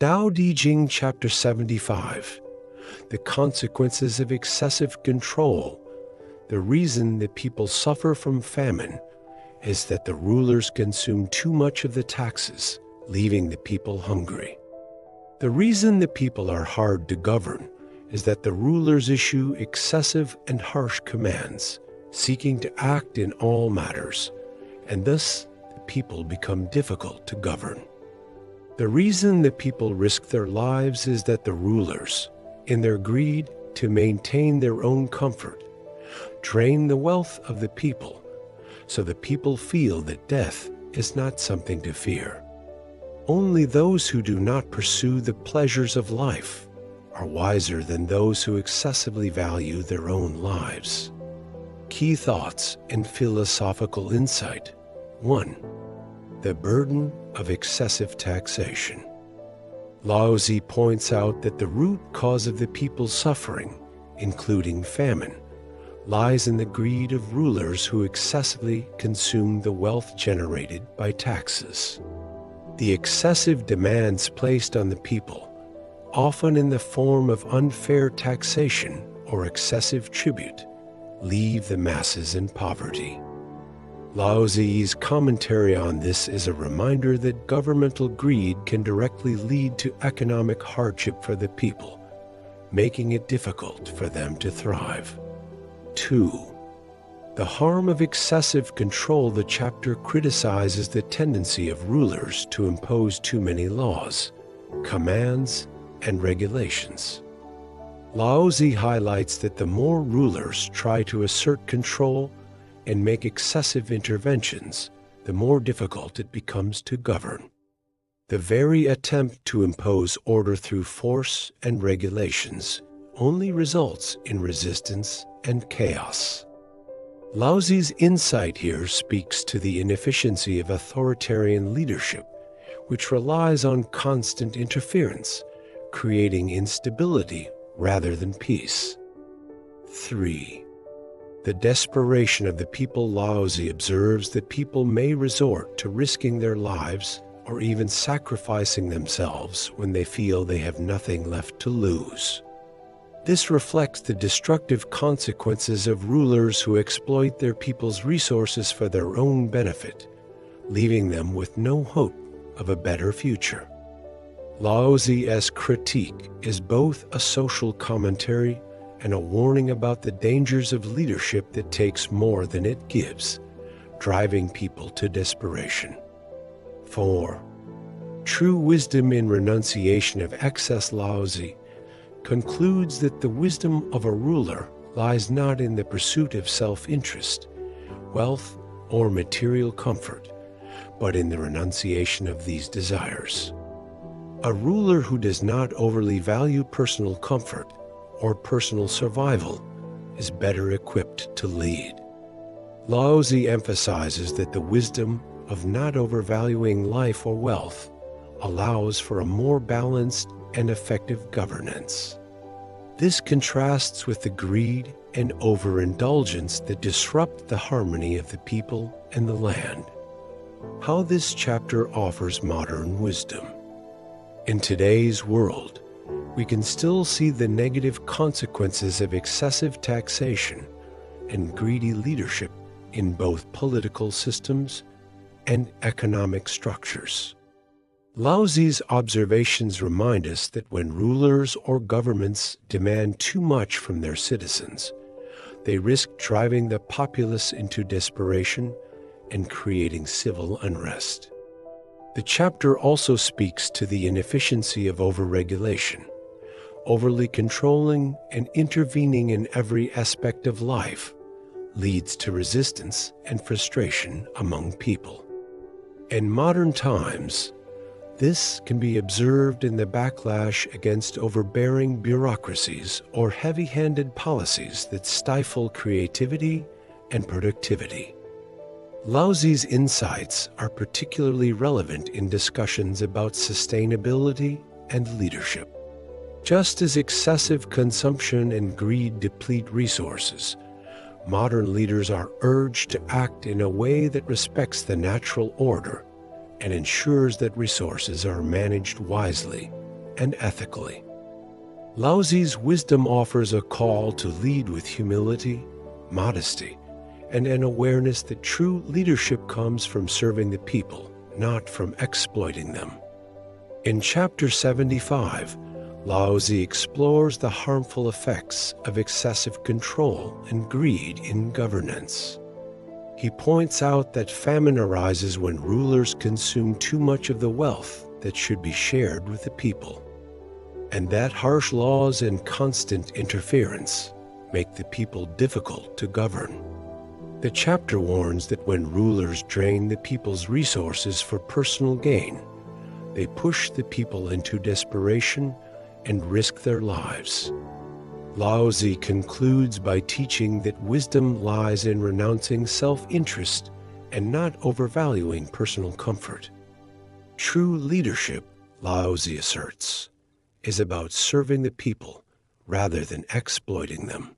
Dao De Jing Chapter 75. The consequences of excessive control. The reason that people suffer from famine is that the rulers consume too much of the taxes, leaving the people hungry. The reason the people are hard to govern is that the rulers issue excessive and harsh commands, seeking to act in all matters, and thus the people become difficult to govern. The reason the people risk their lives is that the rulers, in their greed to maintain their own comfort, drain the wealth of the people, so the people feel that death is not something to fear. Only those who do not pursue the pleasures of life are wiser than those who excessively value their own lives. Key thoughts and philosophical insight. 1. The burden of excessive taxation. Laozi points out that the root cause of the people's suffering, including famine, lies in the greed of rulers who excessively consume the wealth generated by taxes. The excessive demands placed on the people, often in the form of unfair taxation or excessive tribute, leave the masses in poverty. Laozi's commentary on this is a reminder that governmental greed can directly lead to economic hardship for the people, making it difficult for them to thrive. 2. The harm of excessive control. The chapter criticizes the tendency of rulers to impose too many laws, commands, and regulations. Laozi highlights that the more rulers try to assert control and make excessive interventions, the more difficult it becomes to govern. The very attempt to impose order through force and regulations only results in resistance and chaos. Laozi's insight here speaks to the inefficiency of authoritarian leadership, which relies on constant interference, creating instability rather than peace. 3. The desperation of the people. Laozi observes that people may resort to risking their lives or even sacrificing themselves when they feel they have nothing left to lose. This reflects the destructive consequences of rulers who exploit their people's resources for their own benefit, leaving them with no hope of a better future. Laozi's critique is both a social commentary and a warning about the dangers of leadership that takes more than it gives, driving people to desperation. 4. True wisdom in renunciation of excess. Laozi concludes that the wisdom of a ruler lies not in the pursuit of self-interest, wealth, or material comfort, but in the renunciation of these desires. A ruler who does not overly value personal comfort or personal survival is better equipped to lead. Laozi emphasizes that the wisdom of not overvaluing life or wealth allows for a more balanced and effective governance. This contrasts with the greed and overindulgence that disrupt the harmony of the people and the land. How this chapter offers modern wisdom. In today's world, we can still see the negative consequences of excessive taxation and greedy leadership in both political systems and economic structures. Laozi's observations remind us that when rulers or governments demand too much from their citizens, they risk driving the populace into desperation and creating civil unrest. The chapter also speaks to the inefficiency of overregulation. Overly controlling and intervening in every aspect of life leads to resistance and frustration among people. In modern times, this can be observed in the backlash against overbearing bureaucracies or heavy-handed policies that stifle creativity and productivity. Laozi's insights are particularly relevant in discussions about sustainability and leadership. Just as excessive consumption and greed deplete resources, modern leaders are urged to act in a way that respects the natural order and ensures that resources are managed wisely and ethically. Laozi's wisdom offers a call to lead with humility, modesty, and an awareness that true leadership comes from serving the people, not from exploiting them. In Chapter 75, Laozi explores the harmful effects of excessive control and greed in governance. He points out that famine arises when rulers consume too much of the wealth that should be shared with the people, and that harsh laws and constant interference make the people difficult to govern. The chapter warns that when rulers drain the people's resources for personal gain, they push the people into desperation and risk their lives. Laozi concludes by teaching that wisdom lies in renouncing self-interest and not overvaluing personal comfort. True leadership, Laozi asserts, is about serving the people rather than exploiting them.